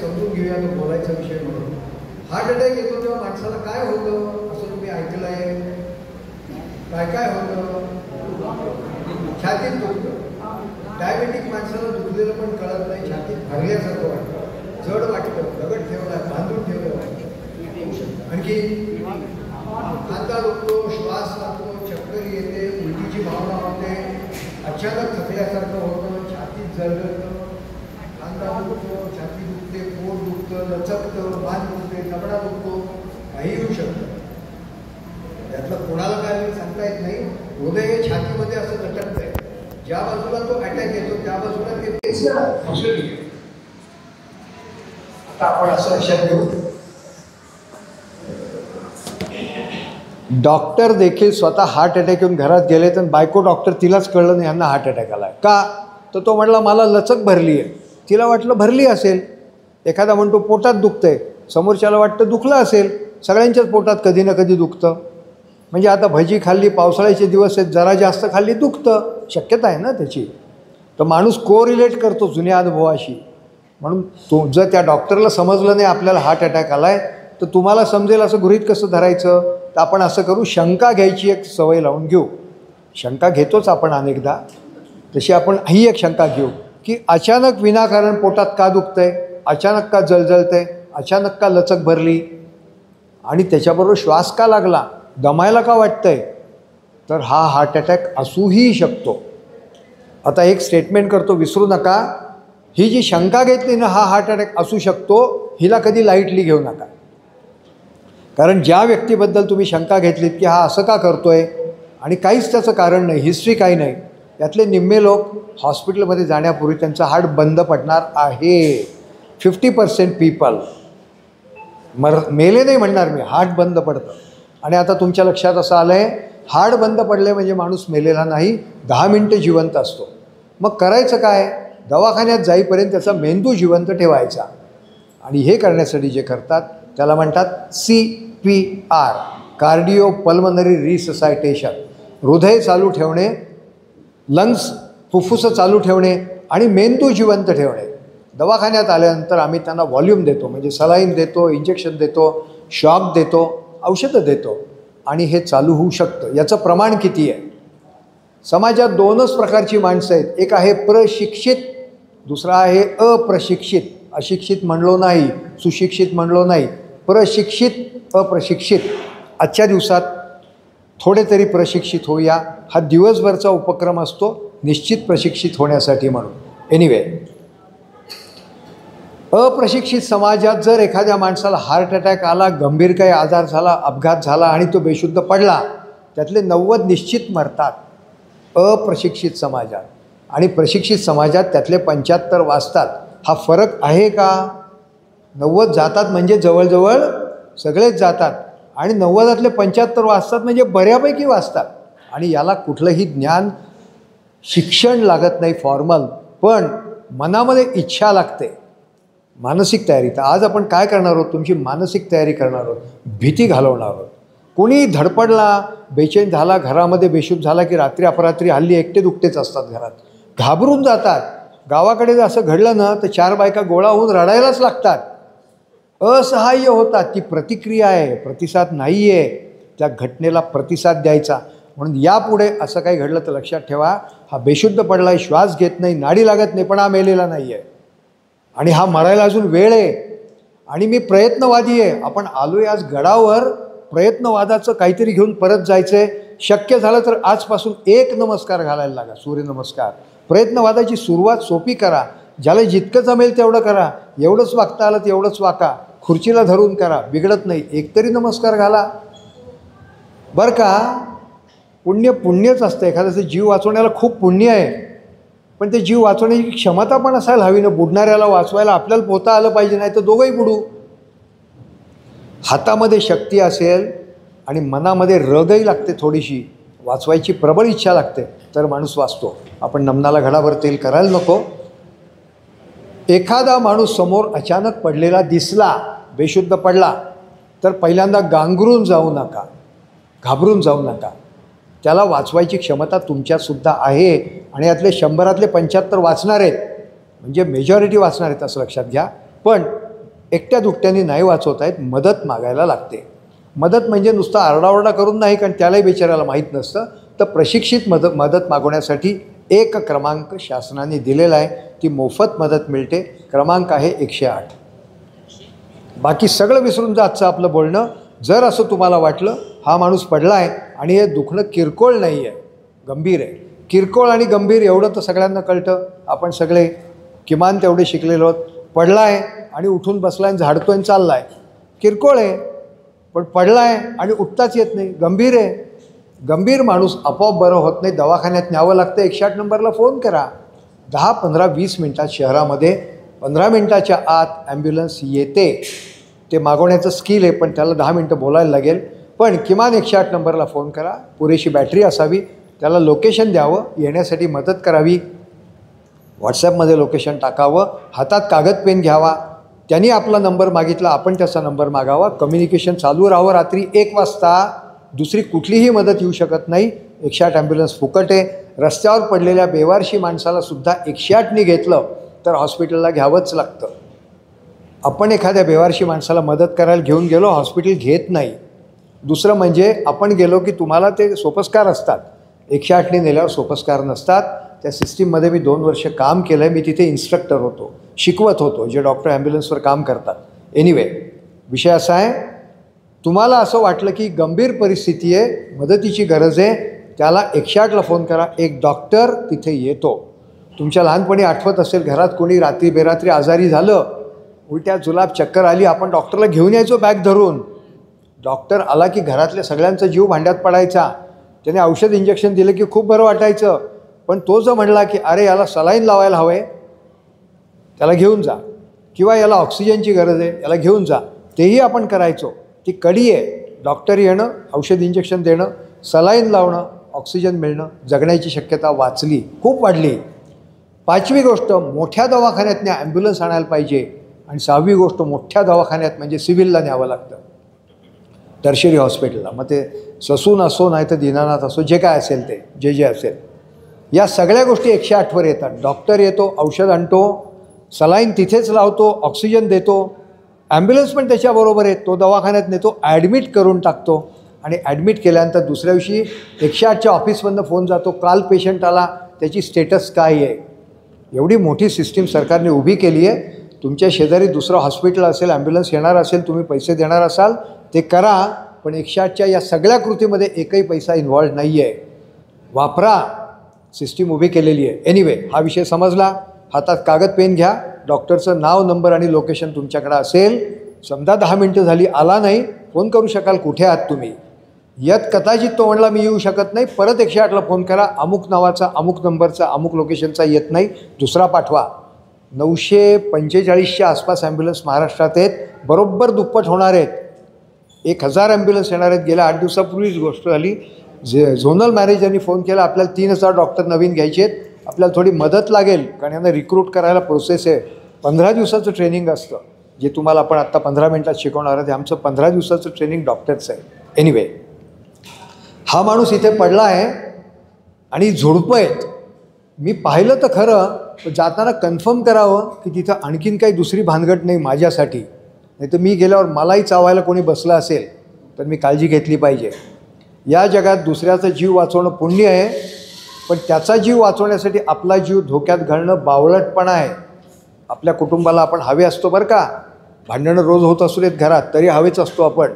समजून घेऊया तो बोलायचा विषय म्हणून. हार्ट अटॅक येतो तेव्हा माणसाला काय होतं असं तुम्ही ऐकलंय? काय काय होतं? छातीत दुखतं. डायबेटिक माणसाला दुखलेलं पण कळत नाही, छातीत भरल्यासारखं वाटतं, जड वाटतं, दगड ठेवला बांधून ठेवलं वाटतं. आणखी खांदा दुखतो, श्वास लागतो, चक्कर येते, उलटीची भावना होते, अचानक थकल्यासारखं होतं, छातीत जळजळतं, खांदा दुखतो, छाती दुखते, पोट दुखतं, लचकतं, मान दुखते, कपडा दुखतो, काही होऊ शकतं. त्यातलं कोणाला काय सांगता येत नाही. हृदय हे छातीमध्ये असं लटकतंय, ज्या बाजूला तो अटॅक येतो त्या बाजूला ते आता आपण असं लक्षात घेऊ, डॉक्टर देखील स्वतः हार्ट अटॅक येऊन घरात गेले तर बायको डॉक्टर तिलाच कळलं नाही यांना हार्ट अटॅक आला का. तर तो म्हटला मला लचक भरली आहे. तिला वाटलं भरली असेल. एखादा म्हणतो पोटात दुखतंय, समोरच्याला वाटतं दुखलं असेल. सगळ्यांच्याच पोटात कधी ना कधी दुखतं. म्हणजे आता भजी खाल्ली, पावसाळ्याचे दिवस आहेत, जरा जास्त खाल्ली दुखतं, शक्यता आहे ना त्याची. तर माणूस कोरिलेट करतो जुन्या अनुभवाशी. म्हणून जर त्या डॉक्टरला समजलं नाही आपल्याला हार्ट अटॅक आला आहे तर तुम्हाला समजेल असं गृहीत कसं धरायचं. तर आपण असं करू, शंका घ्यायची एक सवय लावून घेऊ. शंका घेतोच आपण अनेकदा, तशी आपण ही एक शंका घेऊ की अचानक विनाकारण पोटात का दुखतंय, अचानक का जळजळतंय, अचानक का लचक भरली, आणि त्याच्याबरोबर श्वास का लागला, दमायला का वाटतंय. तर हा हार्ट अटॅक असूही शकतो. आता एक स्टेटमेंट करतो, विसरू नका. ही जी शंका घेतली ना हा हार्ट अटॅक असू शकतो, हिला कधी लाईटली घेऊ नका. कारण ज्या व्यक्तीबद्दल तुम्ही शंका घेतलीत की हा असं का करतोय आणि काहीच त्याचं कारण नाही, हिस्ट्री काही नाही, यातले निम्मे लोक हॉस्पिटलमध्ये जाण्यापूर्वी त्यांचं हार्ट बंद पडणार आहे. 50% पीपल मेले नाही म्हणणार मी, हार्ट बंद पडतं. आणि आता तुमच्या लक्षात असं आलं आहे, हार्ट बंद पडले म्हणजे माणूस मेलेला नाही, 10 मिनटं जिवंत असतो. मग करायचं काय? दवाखान्यात जाईपर्यंत त्याचा मेंदू जिवंत ठेवायचा. आणि हे करण्यासाठी जे करतात त्याला म्हणतात CPR, कार्डिओ पल्मनरी रिससायटेशन. हृदय चालू ठेवणे, लंग्स फुफ्फुसं चालू ठेवणे आणि मेंदू जिवंत ठेवणे. दवाखान्यात आल्यानंतर आम्ही त्यांना व्हॉल्यूम देतो, म्हणजे सलाईन देतो, इंजेक्शन देतो, शॉक देतो, औषधं देतो, आणि हे चालू होऊ शकतं. याचं प्रमाण किती आहे? समाजात 2च प्रकारची माणसं आहेत. एक आहे प्रशिक्षित, दुसरा आहे अप्रशिक्षित. अशिक्षित म्हणलो नाही, सुशिक्षित म्हणलो नाही, प्रशिक्षित अप्रशिक्षित. आजच्या दिवसात थोडे तरी प्रशिक्षित होऊया, हा दिवसभरचा उपक्रम असतो निश्चित प्रशिक्षित होण्यासाठी म्हणून. एनिवे, अप्रशिक्षित समाजात जर एखाद्या माणसाला हार्ट अटॅक आला, गंभीर काही आजार झाला, अपघात झाला आणि तो बेशुद्ध पडला, त्यातले 90 निश्चित मरतात अप्रशिक्षित समाजात. आणि प्रशिक्षित समाजात त्यातले 75 वाचतात. हा फरक आहे का? 90 जातात म्हणजे जवळजवळ सगळेच जातात, आणि 90तले 75 वाचतात म्हणजे बऱ्यापैकी वाचतात. आणि याला कुठलंही ज्ञान, शिक्षण लागत नाही फॉर्मल, पण मनामध्ये इच्छा लागते, मानसिक तयारी. तर आज आपण काय करणार आहोत? तुमची मानसिक तयारी करणार आहोत, भीती घालवणार आहोत. कोणी धडपडला, बेचैन झाला, घरामध्ये बेशुद्ध झाला की रात्री अपरात्री हल्ली एकटे दुकटेच असतात घरात, घाबरून जातात. गावाकडे जर असं घडलं ना तर 4 बायका गोळा होऊन रडायलाच लागतात, असहाय्य होतात. ती प्रतिक्रिया आहे, प्रतिसाद नाही आहे. त्या घटनेला प्रतिसाद द्यायचा. म्हणून यापुढे असं काही घडलं तर लक्षात ठेवा, हा बेशुद्ध पडला आहे, श्वास घेत नाही, नाडी लागत नाही, पण हा मेलेला नाही आहे, आणि हा मरायला अजून वेळ आहे. आणि मी प्रयत्नवादी आहे. आपण आलो आहे आज गडावर, प्रयत्नवादाचं काहीतरी घेऊन परत जायचं आहे. शक्य झालं तर आजपासून 1 नमस्कार घालायला लागा, सूर्यनमस्कार. प्रयत्नवादाची सुरुवात सोपी करा, ज्याला जितकं जमेल तेवढं करा. एवढंच वागता आलं तर एवढंच वाका, खुर्चीला धरून करा, बिघडत नाही. एक तरी नमस्कार घाला बरं का. पुण्यच असतं. एखाद्याचा जीव वाचवण्याला खूप पुण्य आहे, पण ते जीव वाचवण्याची क्षमता पण असायला हवी ना. बुडणाऱ्याला वाचवायला आपल्याला पोहता आलं पाहिजे, नाही तर दोघंही बुडू. हातामध्ये शक्ती असेल आणि मनामध्ये रगही लागते, थोडीशी वाचवायची प्रबळ इच्छा लागते, तर माणूस वाचतो. आपण नमनाला घडाभर तेल करायला नको. एखादा माणूस समोर अचानक पडलेला दिसला, बेशुद्ध पडला, तर पहिल्यांदा गांगरून जाऊ नका, घाबरून जाऊ नका. त्याला वाचवायची क्षमता तुमच्यातसुद्धा आहे, आणि यातले 100तले 75 वाचणार आहेत, म्हणजे मेजॉरिटी वाचणार आहेत असं लक्षात घ्या. पण एकट्या दुकट्याने नाही वाचवता येत, मदत मागायला लागते. मदत म्हणजे नुसतं आरडाओरडा करून नाही, कारण त्यालाही बिचारायला माहीत नसतं. तर प्रशिक्षित मदत मागवण्यासाठी एक क्रमांक शासनाने दिलेला आहे, ती मोफत मदत मिळते. क्रमांक आहे 108. बाकी सगळं विसरून जा आजचं आपलं बोलणं. जर असं तुम्हाला वाटलं हा माणूस पडला आहे आणि हे दुखणं किरकोळ नाही आहे, गंभीर आहे. किरकोळ आणि गंभीर एवढं तर सगळ्यांना कळतं, आपण सगळे किमान तेवढे शिकलेलो आहोत. पडला आहे आणि उठून बसला आहे, झाडतोय आणि चालला आहे, किरकोळ आहे. पण पडला आहे आणि उठताच येत नाही, गंभीर आहे. गंभीर माणूस आपोआप बरं होत नाही, दवाखान्यात न्यावं लागतं. 108 नंबरला फोन करा. 10, 15, 20 मिनटात शहरामध्ये 15 मिनटाच्या आत ॲम्ब्युलन्स येते. ते मागवण्याचं स्किल आहे, पण त्याला 10 मिनटं बोलायला लागेल. पण किमान 108 नंबरला फोन करा. पुरेशी बॅटरी असावी, त्याला लोकेशन द्यावं, येण्यासाठी मदत करावी. व्हॉट्सॲपमध्ये लोकेशन टाकावं, हातात कागद पेन घ्यावा. त्यांनी आपला नंबर मागितला, आपण त्याचा नंबर मागावा. कम्युनिकेशन चालू राहावं. रात्री 1 वाजता दुसरी कुठलीही मदत येऊ शकत नाही. 108 ॲम्ब्युलन्स फुकट आहे. रस्त्यावर पडलेल्या बेवारशी माणसाला सुद्धा 108नी घेतलं तर हॉस्पिटलला घ्यावंच लागतं. आपण एखाद्या बेवारशी माणसाला मदत करायला घेऊन गेलो, हॉस्पिटल घेत नाही. दुसरं म्हणजे आपण गेलो की तुम्हाला ते सोपस्कार असतात, 108नी नेल्यावर सोपस्कार नसतात. त्या सिस्टीममध्ये मी 2 वर्ष काम केलं आहे. मी तिथे इन्स्ट्रक्टर होतो, शिकवत होतो, जे डॉक्टर ॲम्ब्युलन्सवर काम करतात. एनिवे, विषय असा आहे, तुम्हाला असं वाटलं की गंभीर परिस्थिती आहे, मदतीची गरज आहे, त्याला 108ला फोन करा. एक डॉक्टर तिथे येतो. तुमच्या लहानपणी आठवत असेल, घरात कोणी रात्री बेरात्री आजारी झालं, उलट्या जुलाब चक्कर आली, आपण डॉक्टरला घेऊन यायचो बॅग धरून. डॉक्टर आला की घरातल्या सगळ्यांचा जीव भांड्यात पडायचा. त्याने औषध इंजेक्शन दिलं की खूप बरं वाटायचं. पण तो जो म्हणला की अरे याला सलाईन लावायला हवं आहे, त्याला घेऊन जा, किंवा याला ऑक्सिजनची गरज आहे, याला घेऊन जा, तेही आपण करायचो. ती कडी आहे. डॉक्टर येणं, औषध इंजेक्शन देणं, सलाईन लावणं, ऑक्सिजन मिळणं, जगण्याची शक्यता वाचली, खूप वाढली. 5वी गोष्ट, मोठ्या दवाखान्यातनं ॲम्ब्युलन्स आणायला पाहिजे. आणि 6वी गोष्ट, मोठ्या दवाखान्यात म्हणजे सिव्हिलला न्यावं लागतं, टर्शरी हॉस्पिटलला. मग ते ससून असो नाही तर दीनानाथ असो, जे काय असेल ते, जे असेल, या सगळ्या गोष्टी 108वर येतात. डॉक्टर येतो, औषध आणतो, सलाईन तिथेच लावतो, ऑक्सिजन देतो. ॲम्ब्युलन्स पण त्याच्याबरोबर आहे. तो दवाखान्यात नेतो, ॲडमिट करून टाकतो. आणि ॲडमिट केल्यानंतर दुसऱ्या दिवशी 108च्या ऑफिसमधनं फोन जातो, काल पेशंट आला, त्याची स्टेटस काय आहे. एवढी मोठी सिस्टीम सरकारने उभी केली आहे. तुमच्या शेजारी दुसरं हॉस्पिटल असेल, ॲम्ब्युलन्स येणार असेल, तुम्ही पैसे देणार असाल ते करा. पण 108च्या या सगळ्या कृतीमध्ये एकही पैसा इन्व्हॉल्व नाही आहे. वापरा, सिस्टीम उभी केलेली आहे. एनिवे, हा विषय समजला. हातात कागद पेन घ्या. डॉक्टरचं नाव, नंबर आणि लोकेशन तुमच्याकडे असेल. समजा 10 मिनटं झाली, आला नाही, फोन करू शकाल, कुठे आहात तुम्ही. यत कदाचित तो म्हणला मी येऊ शकत नाही, परत 108ला फोन करा. अमुक नावाचा, अमुक नंबरचा, अमुक लोकेशनचा येत नाही, दुसरा पाठवा. 945च्या आसपास ॲम्ब्युलन्स महाराष्ट्रात आहेत. बरोबर दुप्पट होणार आहेत. 1000 ॲम्ब्युलन्स येणार आहेत. गेल्या 8 दिवसापूर्वीच गोष्ट झाली. झोनल मॅनेजरनी फोन केला, आपल्याला 3000 डॉक्टर नवीन घ्यायचे आहेत, आपल्याला थोडी मदत लागेल, कारण यांना रिक्रूट करायला प्रोसेस आहे. 15 दिवसाचं ट्रेनिंग असतं, जे तुम्हाला आपण आत्ता 15 मिनटात शिकवणार आहे. ते आमचं 15 दिवसाचं ट्रेनिंग डॉक्टरचं आहे. एनिवे, हा माणूस इथे पडला आहे आणि झुडपं आहेत. मी पाहिलं तर खरं, पण जाताना कन्फर्म करावं की तिथं आणखीन काही दुसरी भानगड नाही माझ्यासाठी. नाही तर मी गेल्यावर मलाही चावायला कोणी बसलं असेल तर मी काळजी घेतली पाहिजे. या जगात दुसऱ्याचा जीव वाचवणं पुण्य आहे, पण त्याचा जीव वाचवण्यासाठी आपला जीव धोक्यात घालणं बावळटपणा आहे. आपल्या कुटुंबाला आपण हवे असतो बरं का. भांडणं रोज होत असू देत घरात, तरी हवेच असतो आपण.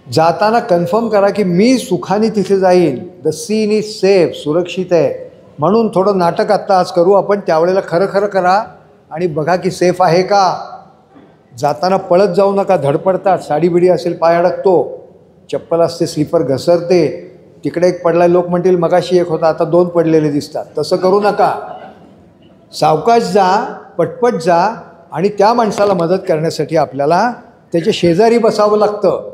जाताना कन्फर्म करा की मी सुखाने तिथे जाईन. द सीन इज सेफ, सुरक्षित आहे. म्हणून थोडं नाटक आत्ता आज करू आपण, त्यावेळेला खरं खरं करा आणि बघा की सेफ आहे का. जाताना पळत जाऊ नका, धडपडतात, साडी बिडी असेल पाय अडकतो, चप्पल असते स्लीपर घसरते, तिकडे एक पडलाय, लोक म्हणतील मगाशी एक होता, आता 2 पडलेले दिसतात. तसं करू नका. सावकाश जा, पटपट जा. आणि त्या माणसाला मदत करण्यासाठी आपल्याला त्याच्या शेजारी बसावं लागतं.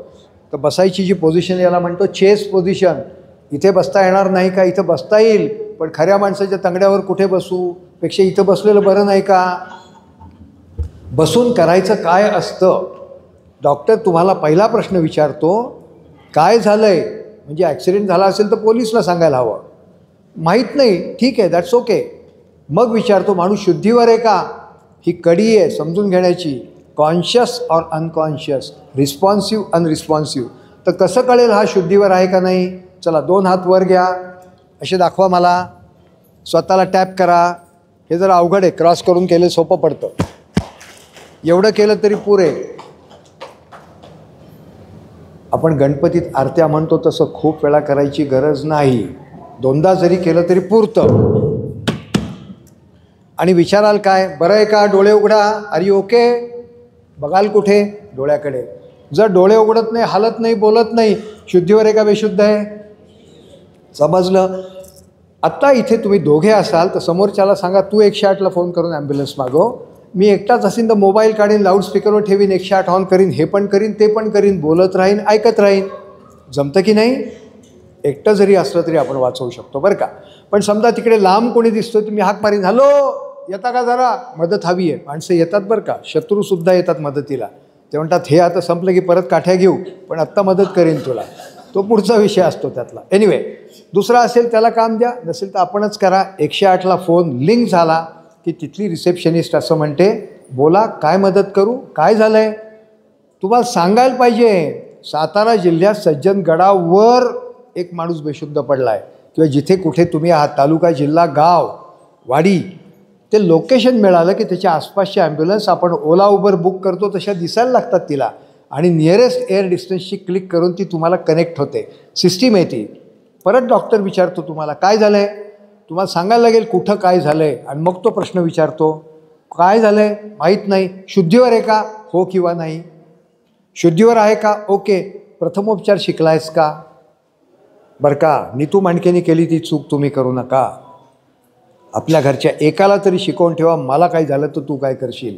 तर बसायची जी पोझिशन याला म्हणतो चेस पोझिशन. इथे बसता येणार नाही का, इथं बसता येईल, पण खऱ्या माणसाच्या तंगड्यावर कुठे बसू, पेक्षा इथं बसलेलं बरं नाही का. बसून करायचं काय असतं. डॉक्टर तुम्हाला पहिला प्रश्न विचारतो, काय झालं आहे. म्हणजे ॲक्सिडेंट झाला असेल तर पोलिसला सांगायला हवं. माहीत नाही, ठीक आहे, दॅट्स ओके. मग विचारतो, माणूस शुद्धीवर आहे का. ही कडी आहे समजून घेण्याची. कॉन्शियस और अनकॉन्शियस, रिस्पॉन्सिव्ह अनरिस्पॉन्सिव्ह. तर कसं कळेल हा शुद्धीवर आहे का नाही? चला 2 हात वर घ्या, असे दाखवा मला, स्वतःला टॅप करा. हे जरा अवघड आहे, क्रॉस करून केलं सोपं पडतं. एवढं केलं तरी पुरे. आपण गणपतीत आरत्या म्हणतो तसं खूप वेळा करायची गरज नाही, 2दा जरी केलं तरी पुरतं. आणि विचाराल काय, बरं आहे का, डोळे उघडा, आर यू ओके, बघाल कुठे? डोळ्याकडे. जर डोळे उघडत नाही, हालत नाही, बोलत नाही, शुद्धीवर आहे का बेशुद्ध आहे? समजलं? आत्ता इथे तुम्ही दोघे असाल तर समोरच्याला सांगा, तू 108ला फोन करून ॲम्ब्युलन्स मागव. मी एकटाच असेन तर मोबाईल काढीन, लाऊडस्पीकरवर ठेवीन, 108 ऑन करीन, हे पण करीन ते पण करीन, बोलत राहीन, ऐकत राहीन. जमतं की नाही? एकटं जरी असलं तरी आपण वाचवू शकतो बरं का. पण समजा तिकडे लांब कोणी दिसतो, तुम्ही हाक मारीन, हॅलो येता का, जरा मदत हवी आहे. माणसं येतात बरं का, शत्रूसुद्धा येतात मदतीला. ते म्हणतात हे आता संपलं की परत काठ्या घेऊ, पण आत्ता मदत करीन तुला. तो पुढचा विषय असतो त्यातला. एनिवे, दुसरा असेल त्याला काम द्या, नसेल तर आपणच करा. 108ला फोन लिंक झाला की तिथली रिसेप्शनिस्ट असं म्हणते, बोला काय मदत करू, काय झालं आहे? तुम्हाला सांगायला पाहिजे, सातारा जिल्ह्यात सज्जनगडावर एक माणूस बेशुद्ध पडला आहे, किंवा जिथे कुठे तुम्ही आहात, तालुका, जिल्हा, गाव, वाडी, ते लोकेशन मिळालं की त्याच्या आसपासची ॲम्ब्युलन्स आपण ओला उबर बुक करतो तशा दिसायला लागतात तिला, आणि नियरेस्ट एअर डिस्टन्सची क्लिक करून ती तुम्हाला कनेक्ट होते. सिस्टीम आहे ती. परत डॉक्टर विचारतो तुम्हाला काय झालं आहे, तुम्हाला सांगायला लागेल कुठं काय झालं आहे, आणि मग तो प्रश्न विचारतो, काय झालं आहे माहीत नाही, शुद्धीवर आहे का, हो किंवा नाही. शुद्धीवर आहे का, ओके. प्रथमोपचार शिकला आहेस का? बरं का, नीतू मांडकेने केली ती चूक तुम्ही करू नका. आपल्या घरच्या एकाला तरी शिकवून ठेवा, मला काय झालं तर तू काय करशील.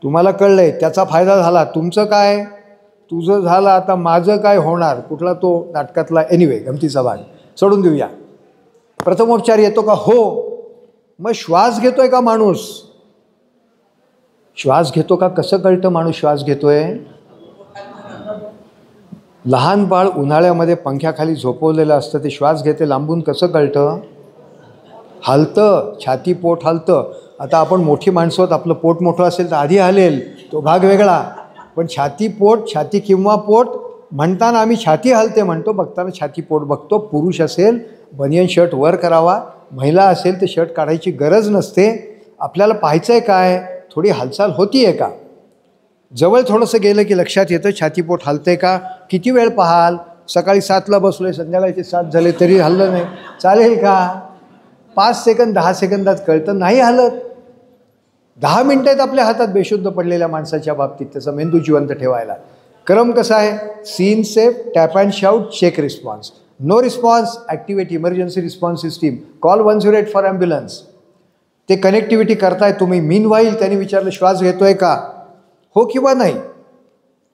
तुम्हाला कळलं आहे, त्याचा फायदा झाला, तुमचं काय, तुझं झालं, आता माझं काय होणार, कुठला तो नाटकातला. एनिवे, गमतीचा भाग सोडून देऊया. प्रथमोपचार येतो का? हो. मग श्वास घेतोय का माणूस? श्वास घेतो का? कसं कळतं माणूस श्वास घेतोय? लहान बाळ उन्हाळ्यामध्ये पंख्याखाली झोपवलेलं असतं, ते श्वास घेते लांबून, कसं कळतं? हलतं, छाती पोट हलतं. आता आपण मोठी माणसं आहोत, आपलं पोट मोठं असेल तर आधी हलेल, तो भाग वेगळा. पण छाती पोट, छाती किंवा पोट म्हणताना आम्ही छाती हलते म्हणतो, बघताना छाती पोट बघतो. पुरुष असेल बनियन शर्ट वर करावा, महिला असेल तर शर्ट काढायची गरज नसते. आपल्याला पाहायचं आहे काय, थोडी हालचाल होती आहे का. जवळ थोडंसं गेलं की लक्षात येतं छाती पोट हलतंय का. किती वेळ पाहाल, सकाळी 7ला बसलोय, संध्याकाळचे 7 झाले तरी हललं नाही, चालेल का? 5 सेकंद 10 सेकंदात कळतं, नाही हलत. 10 मिनटं आहेत आपल्या हातात बेशुद्ध पडलेल्या माणसाच्या बाबतीत त्याचा मेंदू जिवंत ठेवायला. क्रम कसा आहे, scene safe, tap and shout, check response. No response, activate emergency response system, call 108 for ambulance. ते कनेक्टिव्हिटी करताय तुम्ही. मीन वाईल त्यांनी विचारलं श्वास घेतोय का, हो किंवा नाही.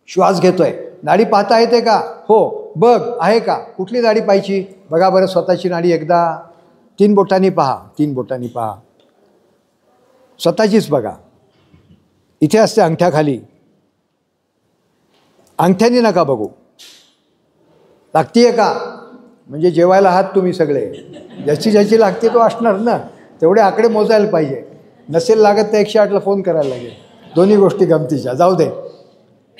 श्वास घेतोय, नाडी पाहता येते का, हो. बघ आहे का, कुठली नाडी पाहायची, बघा बरं स्वतःची नाडी एकदा, 3 बोटांनी पहा, 3 बोटांनी पहा, स्वतःचीच बघा. इथे असते अंगठ्याखाली, अंगठ्याने नका बघू. लागतीये का, म्हणजे जेवायला आहात तुम्ही सगळे, ज्याची ज्याची लागते तो असणार ना, तेवढे आकडे मोजायला पाहिजे. नसेल लागत तर 108ला फोन करायला लागेल. दोन्ही गोष्टी गमतीच्या, जाऊ दे.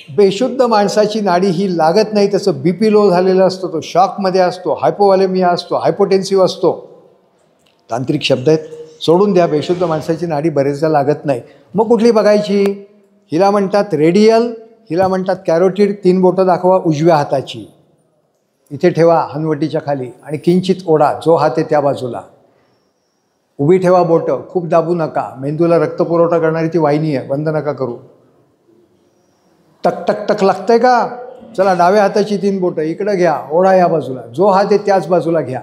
बेशुद्ध माणसाची नाडी ही लागत नाही, त्याचं BP लो झालेलं असतो, तो शॉकमध्ये असतो, हायपोवॅलेमिया असतो, हायपोटेन्सिव्ह असतो. तांत्रिक शब्द आहेत, सोडून द्या. बेशुद्ध माणसाची नाडी बरेचदा लागत नाही. मग कुठली बघायची, हिला म्हणतात रेडियल, हिला म्हणतात कॅरोटिड. 3 बोटं दाखवा उजव्या हाताची, इथे ठेवा हनवटीच्या खाली, आणि किंचित ओढा, जो हात आहे त्या बाजूला. उभी ठेवा बोटं, खूप दाबू नका. मेंदूला रक्तपुरवठा करणारी ती वाहिनी आहे, बंद नका करू. टक टक टक लागतंय का, चला डाव्या हाताची 3 बोटं इकडं घ्या, ओढा या बाजूला, जो हात आहे त्याच बाजूला घ्या.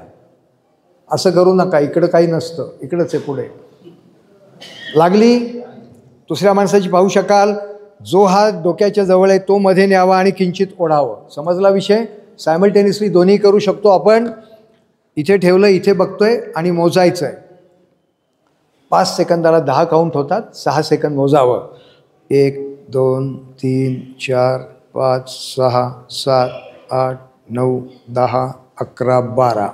असं करू नका, इकडं काही नसतं, इकडंच आहे पुढे. लागली, दुसऱ्या माणसाची पाहू शकाल, जो हात डोक्याच्या जवळ आहे तो मध्ये न्यावा आणि किंचित ओढावं. समजला विषय. सायमल्टेनियसली दोन्ही करू शकतो आपण. इथे ठेवलं, इथे बघतोय आणि मोजायचं आहे. 5 सेकंदाला 10 काउंट होतात, 6 सेकंद मोजावं. 1 2 3 4 5 6 7 8 9 10 11 12.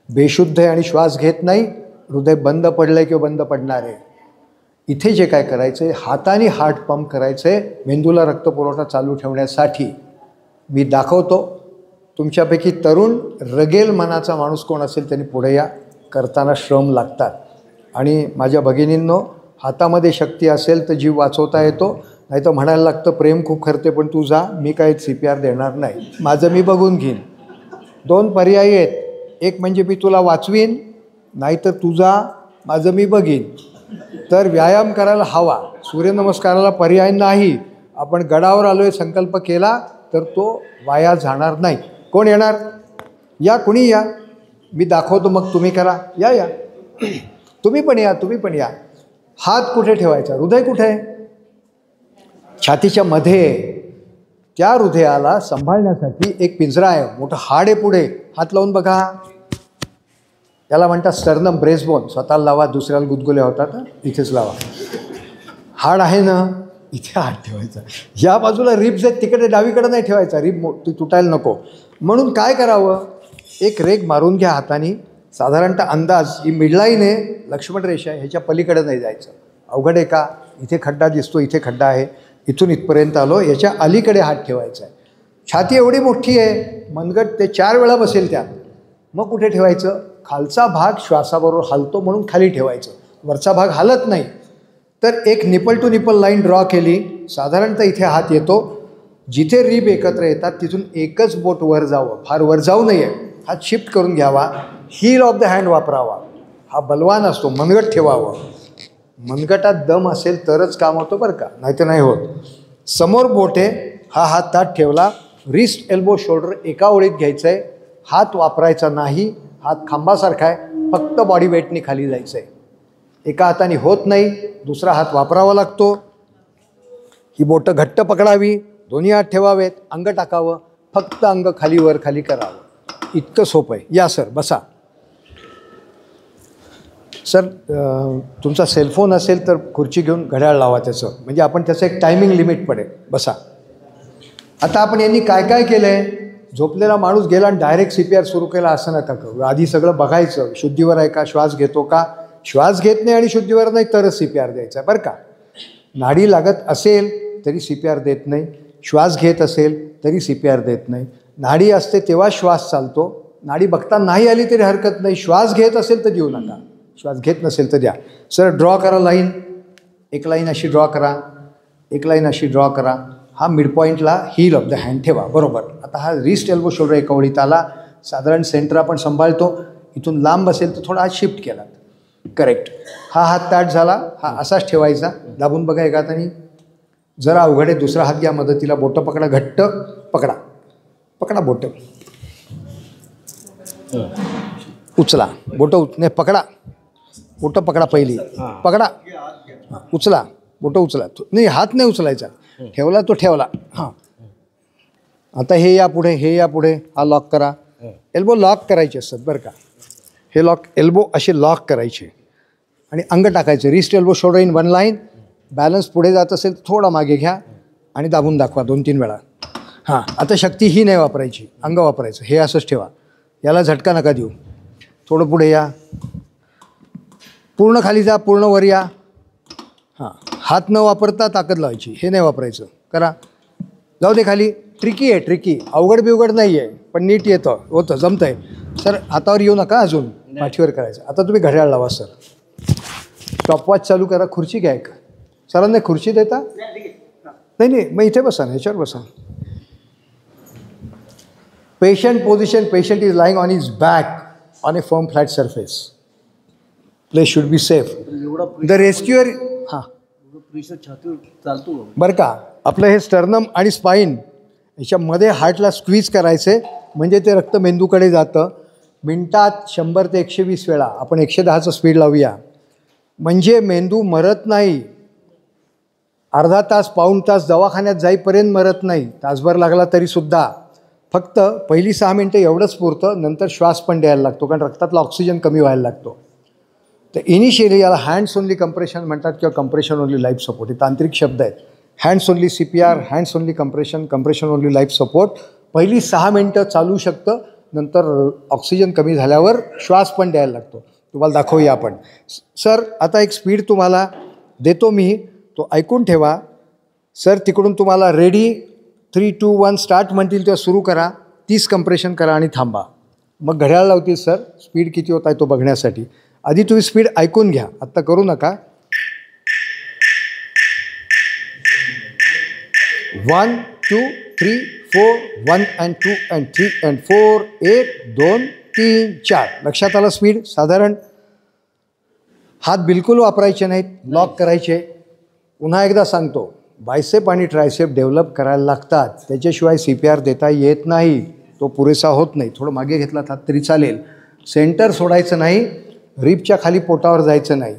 बेशुद्ध आहे आणि श्वास घेत नाही, हृदय बंद पडलं आहे किंवा बंद पडणार आहे. इथे जे काय करायचं आहे, हाताने हार्ट पंप करायचं आहे मेंदूला रक्तपुरवठा चालू ठेवण्यासाठी. मी दाखवतो. तुमच्यापैकी तरुण रगेल मनाचा माणूस कोण असेल त्यांनी पुढे या. करताना श्रम लागतात. आणि माझ्या भगिनींनो, हातामध्ये शक्ती असेल तर जीव वाचवता येतो, नाही तर म्हणायला लागतं प्रेम खूप खरते पण तू जा, मी काय CPR देणार नाही, माझं मी बघून घेईन. 2 पर्याय आहेत. एक म्हणजे मी तुला वाचवीन, नाहीतर तुझा माझं मी बघीन. तर व्यायाम करायला हवा. सूर्यनमस्काराला पर्याय नाही. आपण गडावर आलो आहे संकल्प केला तर तो वाया जाणार नाही. कोण येणार? या, कुणी या. मी दाखवतो, मग तुम्ही करा. या या तुम्ही पण या, तुम्ही पण या. हात कुठे ठेवायचा? हृदय कुठे आहे? छातीच्या मध्ये. त्या हृदयाला सांभाळण्यासाठी एक पिंजरा आहे, मोठं हाड आहे पुढे. हात लावून बघा. त्याला म्हणतात स्टर्नम ब्रेसबोन. स्वतःला लावा, दुसऱ्याला गुदगुल्या होतात, इथेच लावा. हाड आहे ना, इथे हात ठेवायचा. या बाजूला रिब्स आहेत, तिकडे डावीकडे नाही ठेवायचा. रिब ती तुटायला नको. म्हणून काय करावं? एक रेग मारून घ्या हाताने. साधारणतः अंदाज ही मिडलाईन आहे, लक्ष्मण रेषा आहे, ह्याच्या पलीकडे नाही जायचं. अवघड आहे का? इथे खड्डा दिसतो, इथे खड्डा आहे, इथून इथपर्यंत आलो, याच्या अलीकडे हात ठेवायचा आहे. छाती एवढी मोठी आहे, मनगट ते 4 वेळा बसेल त्यात. मग कुठे ठेवायचं? खालचा भाग श्वासाबरोबर हलतो म्हणून खाली ठेवायचं, वरचा भाग हलत नाही. तर एक nipple to nipple line draw केली. साधारणतः इथे हात येतो. जिथे रिब एकत्र येतात तिथून एकच बोट वर जावं, फार वर जाऊ नये. हात शिफ्ट करून घ्यावा. हील ऑफ द हँड वापरावा. हा बलवान असतो. मनगट ठेवावं. मनगटात दम असेल तरच काम होतं बरं का, नाही तर नाही होत. समोर बोट आहे. हा हात ताट ठेवला. रिस्ट एल्बो शोल्डर एका ओळीत घ्यायचं आहे. हात वापरायचा नाही. हात खांबासारखा आहे, फक्त बॉडी वेटनी खाली जायचं आहे. एका हाताने होत नाही, दुसरा हात वापरावा लागतो. ही बोटं घट्ट पकडावी, दोन्ही हात ठेवावेत, अंग टाकावं, फक्त अंग खाली वर खाली करावं. इतकं सोपं आहे. या सर, बसा. सर, तुमचा सेलफोन असेल तर खुर्ची घेऊन घड्याळ लावा त्याचं, म्हणजे आपण त्याचं एक टायमिंग लिमिट पडेल. बसा. आता आपण यांनी काय काय केलं आहे? झोपलेला माणूस गेला आणि डायरेक्ट CPR सुरू केला असं नका करू. आधी सगळं बघायचं, शुद्धीवर आहे का, श्वास घेतो का. श्वास घेत नाही आणि शुद्धीवर नाही तरच CPR द्यायचा आहे बरं का. नाडी लागत असेल तरी CPR देत नाही. श्वास घेत असेल तरी CPR देत नाही. नाडी असते तेव्हा श्वास चालतो. नाडी बघता नाही आली तरी हरकत नाही. श्वास घेत असेल तर देऊ नका, श्वास घेत नसेल तर द्या. सर, ड्रॉ करा लाईन. एक लाईन अशी ड्रॉ करा, एक लाईन अशी ड्रॉ करा. हा मिड पॉईंटला हील ऑफ द हँड ठेवा. बरोबर. आता हा रिस्ट एल्बो शोल्डर एका ओळीत आला. साधारण सेंटर आपण सांभाळतो. इथून लांब असेल तर थोडा हात शिफ्ट केला. करेक्ट. हा हात ताट झाला. हा असाच ठेवायचा. दाबून बघा एका हाताने. जरा अवघड आहे, दुसरा हात घ्या मदतीला. बोटं पकडा, घट्ट पकडा. पकडा बोटं. उचला. बोटं नाही, पकडा. बोटं पकडा पहिली. पकडा. उचला. बोटं उचला. नाही, हात नाही उचलायचा. ठेवला तो ठेवला. हां. आता हे या पुढे, हे या पुढे. हा लॉक करा. एल्बो लॉक करायचे असतात बरं का. हे लॉक, एल्बो असे लॉक करायचे आणि अंग टाकायचे. Wrist elbow shoulder in one line. Balance पुढे जात असेल तर थोडा मागे घ्या आणि दाबून दाखवा 2-3 वेळा. हां. आता शक्ती ही नाही वापरायची, अंग वापरायचं. हे असंच ठेवा. याला झटका नका देऊ. थोडं पुढे या. पूर्ण खाली जा, पूर्ण वर या. हां. हात न वापरता ताकद लावायची. हे नाही वापरायचं. करा. जाऊ दे खाली. ट्रिकी आहे, ट्रिकी. अवघड बिवघड नाही आहे, पण नीट येतं, होतं, जमतं आहे. सर, हातावर येऊ नका अजून, पाठीवर करायचं. आता तुम्ही घड्याळ लावा सर. स्टॉपवॉच चालू करा. खुर्ची घ्या एक. सरांना खुर्ची देता? नाही नाही, मग इथे बसा ना, ह्याच्यावर बसा. Patient position. Patient is lying on his back on a firm flat surface. Place should be safe. The rescuer. हां, चालतो बरं का. आपलं हे स्टर्नम आणि स्पाईन ह्याच्यामध्ये हार्टला स्क्वीज करायचे, म्हणजे ते रक्त मेंदूकडे जातं. मिनटात 100 ते 120 वेळा. आपण 110चं स्पीड लावूया, म्हणजे मेंदू मरत नाही. अर्धा तास, पाऊण तास दवाखान्यात जाईपर्यंत मरत नाही. तासभर लागला तरीसुद्धा. फक्त पहिली 6 मिनटं एवढंच पुरतं. नंतर श्वास पण द्यायला लागतो, कारण रक्तातला ऑक्सिजन कमी व्हायला लागतो. तर इनिशियली याला हँड्स ओनली कंप्रेशन म्हणतात किंवा कंप्रेशन ओनली लाईफ सपोर्ट. हे तांत्रिक शब्द आहेत. Hands only CPR, hands only compression, compression only life support. पहिली 6 मिनटं चालू शकतं. नंतर ऑक्सिजन कमी झाल्यावर श्वास पण द्यायला लागतो. तुम्हाला दाखवूया आपण. सर, आता एक स्पीड तुम्हाला देतो मी, तो ऐकून ठेवा. सर तिकडून तुम्हाला रेडी 3, 2, 1 स्टार्ट म्हणतील तेव्हा सुरू करा. 30 कंप्रेशन करा आणि थांबा. मग घड्याळ लावतील सर स्पीड किती होत आहे तो बघण्यासाठी. आधी तुम्ही स्पीड ऐकून घ्या, आत्ता करू नका. 1, 2, 3, 4, 1 and 2 and 3 and 4, 1, 2, 3, 4. लक्षात आलं स्पीड. साधारण हात बिलकुल वापरायचे नाहीत, लॉक करायचे. पुन्हा एकदा सांगतो, बायसेप आणि ट्रायसेप डेव्हलप करायला लागतात, त्याच्याशिवाय CPR देता येत नाही. तो पुरेसा होत नाही. थोडं मागे घेतला हात तरी चालेल. सेंटर सोडायचं नाही, रिबच्या खाली पोटावर जायचं नाही.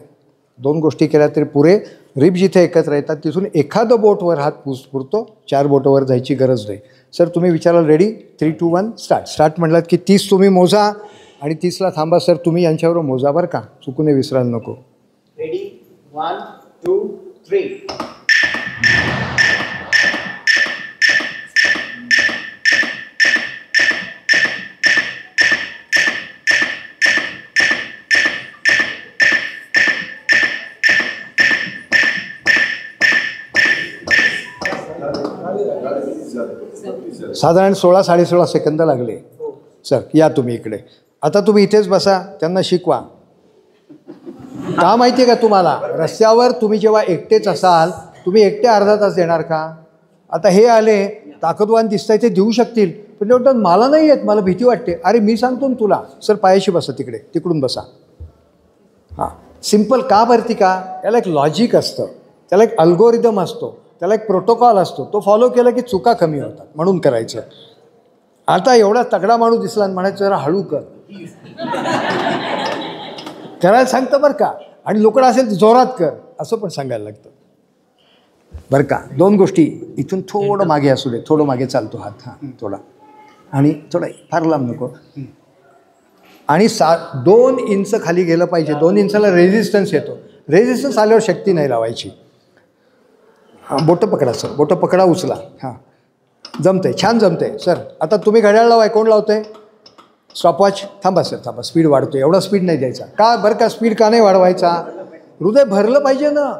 2 गोष्टी केल्या तरी पुरे. रिब जिथे एकत्र येतात तिथून एखादं बोटवर हात पुरतो, 4 बोटावर जायची गरज नाही. सर तुम्ही विचाराल रेडी 3, 2, 1 स्टार्ट. स्टार्ट म्हटलात की 30 तुम्ही मोजा आणि 30ला थांबा. सर तुम्ही यांच्यावर मोजा बरं का, चुकून विसरायला नको. रेडी 1, 2, 3. साधारण 16-16.5 सेकंद लागले. सर या तुम्ही इकडे. आता तुम्ही इथेच बसा, त्यांना शिकवा. का माहिती आहे का तुम्हाला, रस्त्यावर तुम्ही जेव्हा एकटेच असाल, तुम्ही एकटे अर्धा तास देणार का? आता हे आले ताकदवान दिसताय ते देऊ शकतील, पण ते मला नाही येत, मला भीती वाटते. अरे मी सांगतो ना तुला, सर पायाशी बसा तिकडे, तिकडून बसा. हां सिम्पल. का भरती का? त्याला एक लॉजिक असतं, त्याला एक अल्गोरिदम असतो, त्याला एक प्रोटोकॉल असतो. तो फॉलो केला की चुका कमी होतात, म्हणून करायचं. आता एवढा तगडा माणूस दिसला आणि म्हणायचं जरा हळू कर. करायला सांगतं बरं का, आणि लोकडं असेल तर जोरात कर असं पण सांगायला लागतं बरं का. 2 गोष्टी. इथून थोडं मागे असू दे, थोडं मागे चालतो हात. हां थोडा, आणि थोडा फार लांब नको. आणि 2 इंच खाली गेलं पाहिजे. 2 इंचाला रेझिस्टन्स येतो. रेझिस्टन्स आल्यावर शक्ती नाही लावायची. हां बोटं पकडा सर, बोटं पकडा, उचला. हां जमतंय, छान जमतंय सर. आता तुम्ही घड्याळ लावाय, कोण लावतंय? स्टॉपवॉच. थांबा सर थांबा, स्पीड वाढतो. एवढा स्पीड नाही द्यायचा. का बरं का, स्पीड का नाही वाढवायचा? हृदय भरलं पाहिजे ना.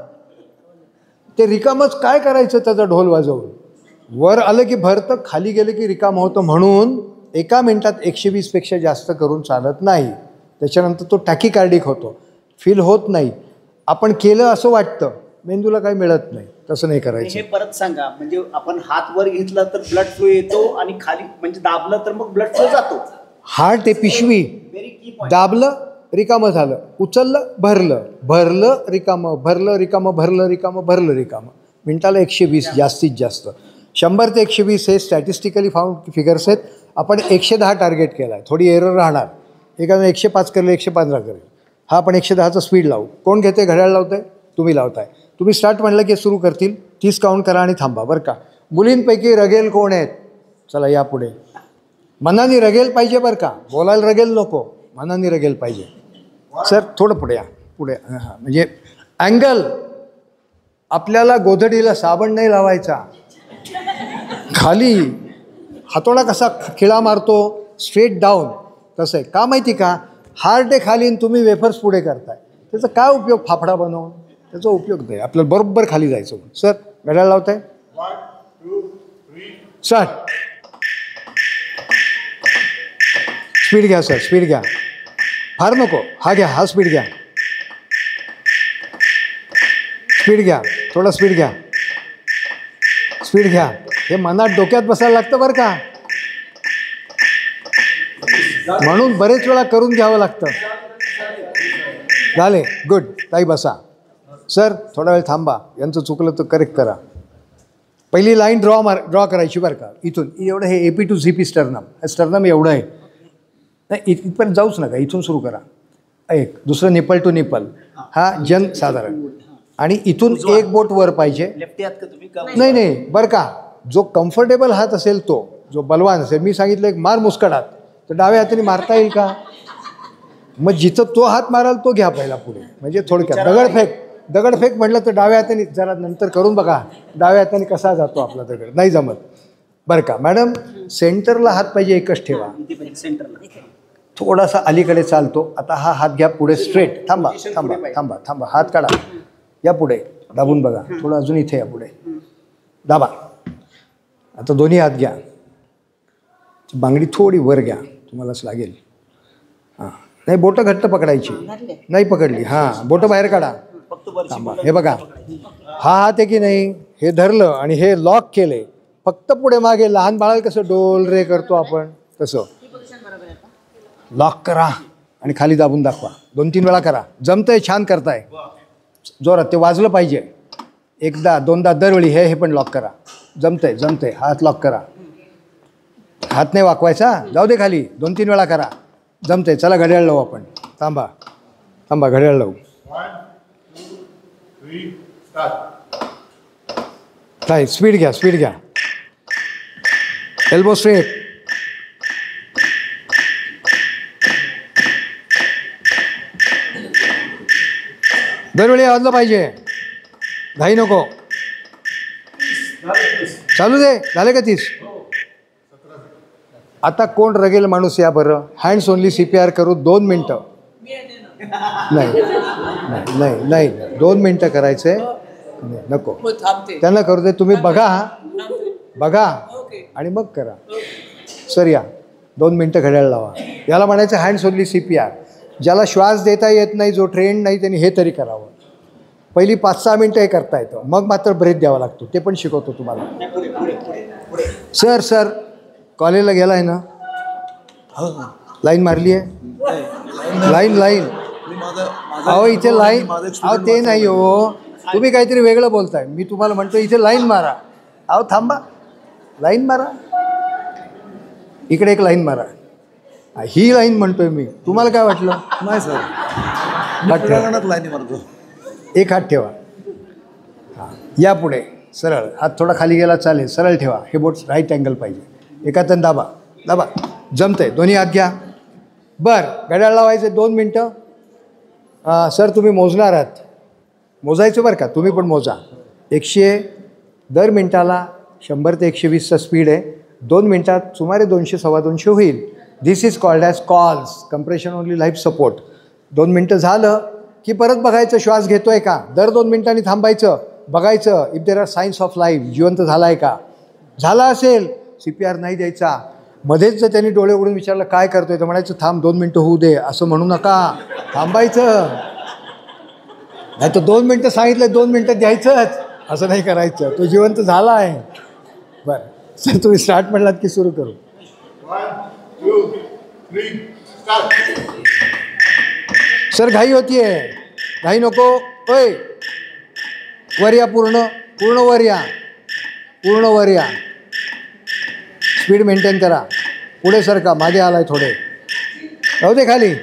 ते रिकामच काय करायचं त्याचा ढोल वाजवून. वर आलं की भरतं, खाली गेलं की रिकाम होतं. म्हणून एका मिनिटात 120पेक्षा जास्त करून चालत नाही. त्याच्यानंतर तो टॅकीकार्डिक होतो, फील होत नाही. आपण केलं असं वाटतं, मेंदूला काही मिळत नाही. तसं नाही करायचं. हे परत सांगा. म्हणजे आपण हात वर घेतला तर ब्लड फ्लो येतो, आणि खाली म्हणजे दाबलं तर मग ब्लड फ्लो जातो. हार्ट आहे पिशवी. व्हेरी की पॉईंट. दाबलं रिकामं झालं, उचललं भरलं, भरलं रिकामं, भरलं रिकामं, भरलं रिकामं, भरलं रिकामं. मिनिटाला 120 जास्तीत जास्त. 100 ते 120 हे स्टॅटिस्टिकली फाउंड फिगर्स आहेत. आपण 110 टार्गेट केला आहे. थोडी एरर राहणार. एखादं 105 करेल, 115 करेल. हा आपण 110चा स्पीड लावू. कोण घेते? घड्याळ लावताय तुम्ही, लावताय तुम्ही. स्टार्ट म्हणलं की सुरू करतील. 30 काउंट करा आणि थांबा बरं का. मुलींपैकी रगेल कोण आहेत? चला या पुढे. मनाने रगेल पाहिजे बरं का, बोलायला रगेल नको, मनाने रगेल पाहिजे. सर थोडं पुढे या, पुढे. हां म्हणजे अँगल. आपल्याला गोधडीला साबण नाही लावायचा. खाली हातोडा कसा खिळा मारतो, स्ट्रेट डाऊन, तसं आहे. का माहिती का? हार्ट आहे खाली, तुम्ही वेफर्स पुढे करताय. त्याचा काय उपयोग? फाफडा बनवून त्याचा उपयोग नाही. आपल्याला बरोबर खाली जायचं. सर घड्याळ लावताय. 1, 2, 3 स्टार्ट. स्पीड घ्या सर, स्पीड घ्या, फार नको. हा घ्या, हा स्पीड घ्या, स्पीड घ्या, थोडा स्पीड घ्या, स्पीड घ्या. हे मनात डोक्यात बसायला लागतं बरं का, म्हणून बरेच वेळा करून घ्यावं लागतं. झाले, गुड. ताई बसा. सर थोडा वेळ थांबा, यांचं चुकलं तर करेक्ट करा. पहिली लाईन ड्रॉ करायची बरं का. इथून एवढं हे AP to CP sternum. Sternum एवढं आहे. नाही इथपर्यंत जाऊच नका, इथून सुरू करा. एक दुसरं निपल टू निपल, हा जन साधारण. आणि इथून एक बोट वर पाहिजे. लेफ्टी हात का तुम्ही का? नाही नाही बरं का, जो कम्फर्टेबल हात असेल तो, जो बलवान असेल. मी सांगितलं एक मार मुस्कडात, तर डाव्या हाताने मारता येईल का? मग जिथं तो हात माराल तो घ्या पहिला पुढे. म्हणजे थोडक्यात दगडफेक म्हटलं तर डाव्या हाताने, जरा नंतर करून बघा डाव्या हाताने कसा जातो आपला दगड, नाही जमत बरं का. मॅडम सेंटरला हात पाहिजे एकच ठेवा. सेंटरला थोडासा अलीकडे चालतो. आता हा हात घ्या पुढे स्ट्रेट. थांबा थांबा थांबा थांबा, हात काढा. या पुढे दाबून बघा, थोडं अजून इथे या पुढे दाबा. आता दोन्ही हात घ्या, बांगडी थोडी वर घ्या, तुम्हालाच लागेल. हां, नाही बोटं घट्ट पकडायची, नाही पकडली, हां बोटं बाहेर काढा. थांबा, हे बघा, हा हात आहे की नाही, हे धरलं आणि हे लॉक केले, फक्त पुढे मागे. लहान बाळाला कसं डोल रे करतो आपण तसं लॉक करा आणि खाली दाबून दाखवा. 2-3 वेळा करा. जमतंय, छान करताय, जोरात ते वाजलं पाहिजे. एकदा दोनदा दरवेळी हे पण लॉक करा. जमतंय जमतंय, हात लॉक करा, हात नाही वाकवायचा, जाऊ दे खाली. 2-3 वेळा करा, जमतंय. चला घड्याळ लावू आपण. थांबा थांबा, घड्याळ लावू. 1, 2, 3, स्टार्ट. काय स्पीड घ्या, स्पीड घ्या. Elbow straight. दरवेळी वाजलं पाहिजे, घाई नको. चालू दे. झाले का 30? आता कोण रगेल माणूस या बरं. हँड्स ओनली CPR करू 2 मिनटं. नाही नाही नाही नाही 2 मिनटं करायचंय. नाही, नको, त्यांना करू दे. तुम्ही बघा बघा आणि मग करा. सर या 2 मिनटं घड्याळ लावा. याला म्हणायचं हँड्स ओनली CPR. ज्याला श्वास देता येत नाही, जो ट्रेंड नाही, त्यांनी हे तरी करावं. पहिली 5-6 मिनटं हे करता येतं, मग मात्र ब्रेक द्यावा लागतो. ते पण शिकवतो तुम्हाला. सर कॉलेजला गेला आहे ना? लाईन मारली आहे? लाईन अहो इथे लाईन, अहो ते नाही हो, तुम्ही काहीतरी वेगळं बोलताय. मी तुम्हाला म्हणतो इथे लाईन मारा. अहो थांबा, लाईन मारा. इकडे एक लाईन मारा. ही लाईन म्हणतोय मी, तुम्हाला काय वाटलं? नाही सर, लाईन मारतो. एक हात ठेवा. हां, या पुढे सरळ. हात थोडा खाली गेला चालेल, सरळ ठेवा. हे बोट राईट अँगल पाहिजे. एका हाताने दाबा दाबा. जमतंय, दोन्ही हात घ्या. बरं, घड्याळ लावायचे 2 मिनटं. सर तुम्ही मोजणार आहात, मोजायचं बरं का, तुम्ही पण मोजा. 100 दर मिनटाला 100 ते 120चा स्पीड आहे. 2 मिनटात सुमारे 200-225 होईल. This is called as calls, compression only life support. 2 मिनटं झालं की परत बघायचं श्वास घेतोय का. दर 2 मिनटांनी थांबायचं, बघायचं if there are science of life, जिवंत झाला आहे का. झाला असेल CPR नाही द्यायचा. मध्येच जर त्यांनी डोळे उघडून विचारलं काय करतोय, तर म्हणायचं थांब 2 मिनटं होऊ दे. असं म्हणू नका, थांबायचं. नाही तर 2 मिनटं सांगितलं, 2 मिनटं द्यायचंच, असं नाही करायचं. तो जिवंत झाला आहे. बरं सर, तुम्ही स्टार्ट म्हणलात की सुरू करू? 1, 2, 3, स्टार्ट. सर घाई होतीये, घाई नको. ओय वर या, पूर्ण वर या, पूर्ण वर या. स्पीड मेंटेन करा. पुढे सरका, मागे आलाय थोडे, राहू दे खाली.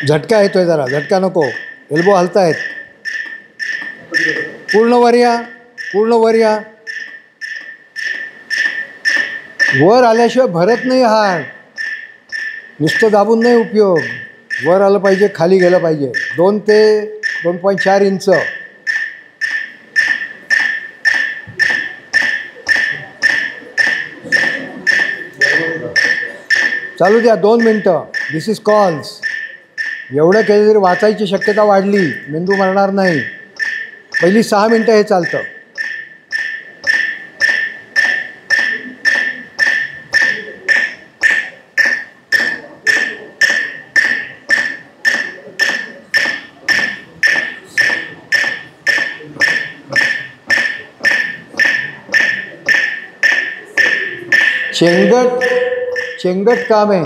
झटका येतोय जरा, झटका नको. एल्बो हलतायत. पूर्ण वर या, पूर्ण वर या. वर आल्याशिवाय भरत नाही हात. नुसतं दाबून नाही उपयोग. वर आलं पाहिजे, खाली गेलं पाहिजे. 2 ते 2.4 इंच. चालू द्या 2 मिनटं. दिस इज कॉल्स. एवढं केलं तरी वाचायची शक्यता वाढली, मेंदू मरणार नाही. पहिली 6 मिनटं हे चालतं. चेंगट काम आहे,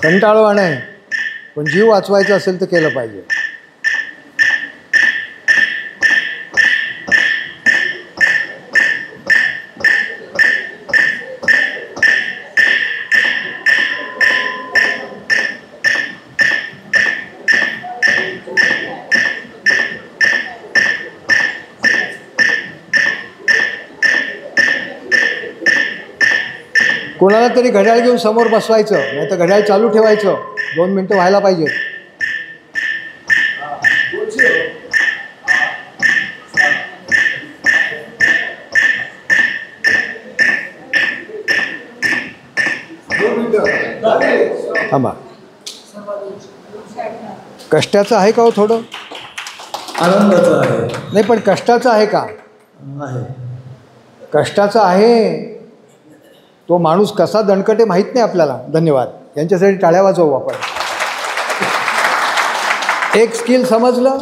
कंटाळवाणं आहे, पण जीव वाचवायचा असेल तर केलं पाहिजे. कोणाला तरी घड्याळ घेऊन समोर बसवायचं, नाही तर घड्याळ चालू ठेवायचं. 2 मिनटं व्हायला पाहिजे. थांबा. कष्टाचं आहे का हो थोडं? आनंदाचं आहे. नाही पण कष्टाचं आहे का? आहे. कष्टाचं आहे. तो माणूस कसा दणकटे माहीत नाही आपल्याला. धन्यवाद. यांच्यासाठी टाळ्या वाजवू आपण. एक स्किल समजलं.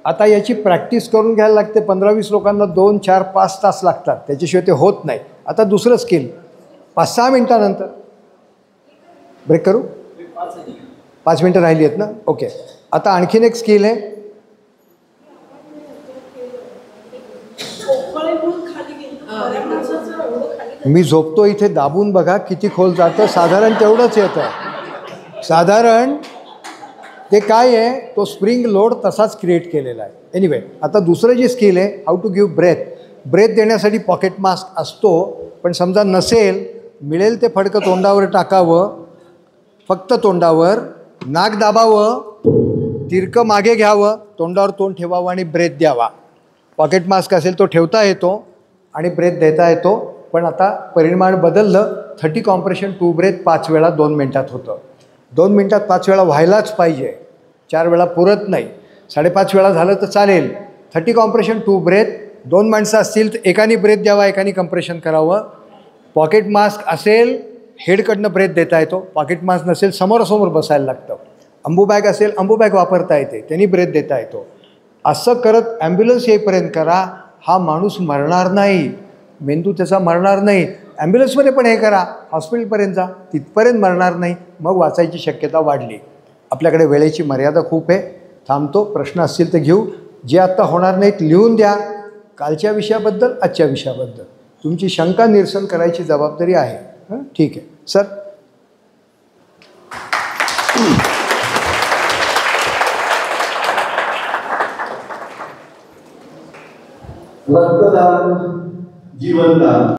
आता याची प्रॅक्टिस करून घ्यायला लागते. 15-20 लोकांना 2, 4, 5 तास लागतात. त्याच्याशिवाय ते होत नाही. आता दुसरं स्किल 5-6 मिनटानंतर ब्रेक करू. 5 मिनटं राहिली आहेत ना. ओके. आता आणखीन एक स्किल आहे. मी झोपतो इथे दाबून बघा किती खोल जातं. साधारण तेवढंच येतं. साधारण ते काय आहे, तो स्प्रिंग लोड तसाच क्रिएट केलेला आहे. एनिवे, आता दुसरं जी स्किल आहे, how to give breath. Breath देण्यासाठी पॉकेट मास्क असतो, पण समजा नसेल, मिळेल ते फडकं तोंडावर टाकावं, फक्त तोंडावर, नाक दाबावं, तिरकं मागे घ्यावं, तोंडावर तोंड ठेवावं आणि ब्रेथ द्यावा. पॉकेट मास्क असेल तो ठेवता येतो आणि ब्रेथ देता येतो. पण आता परिमाण बदललं. 30 कॉम्प्रेशन 2 ब्रेथ 5 वेळा 2 मिनटात होतं. 2 मिनटात 5 वेळा व्हायलाच पाहिजे. 4 वेळा पुरत नाही. 5.5 वेळा झालं तर चालेल. 30 कॉम्प्रेशन 2 ब्रेथ. 2 माणसं असतील तर एकाने ब्रेथ द्यावा, एकाने कम्प्रेशन करावं. पॉकेट मास्क असेल हेडकडनं ब्रेथ देता येतो. पॉकेट मास्क नसेल समोरासमोर बसायला लागतं. अंबू बॅग असेल अंबू बॅग वापरता येते, त्यांनी ब्रेथ देता येतो. असं करत ॲम्ब्युलन्स येईपर्यंत करा. हा माणूस मरणार नाही. मेंदू त्याचा मरणार नाही. ॲम्ब्युलन्समध्ये पण हे करा, हॉस्पिटलपर्यंत जा, तिथपर्यंत मरणार नाही. मग वाचायची शक्यता वाढली. आपल्याकडे वेळेची मर्यादा खूप आहे. थांबतो. प्रश्न असतील तर घेऊ. जे आत्ता होणार नाहीत लिहून द्या. कालच्या विषयाबद्दल, आजच्या विषयाबद्दल तुमची शंका निरसन करायची जबाबदारी आहे. ठीक आहे सर. रक्तदान जीवनदान.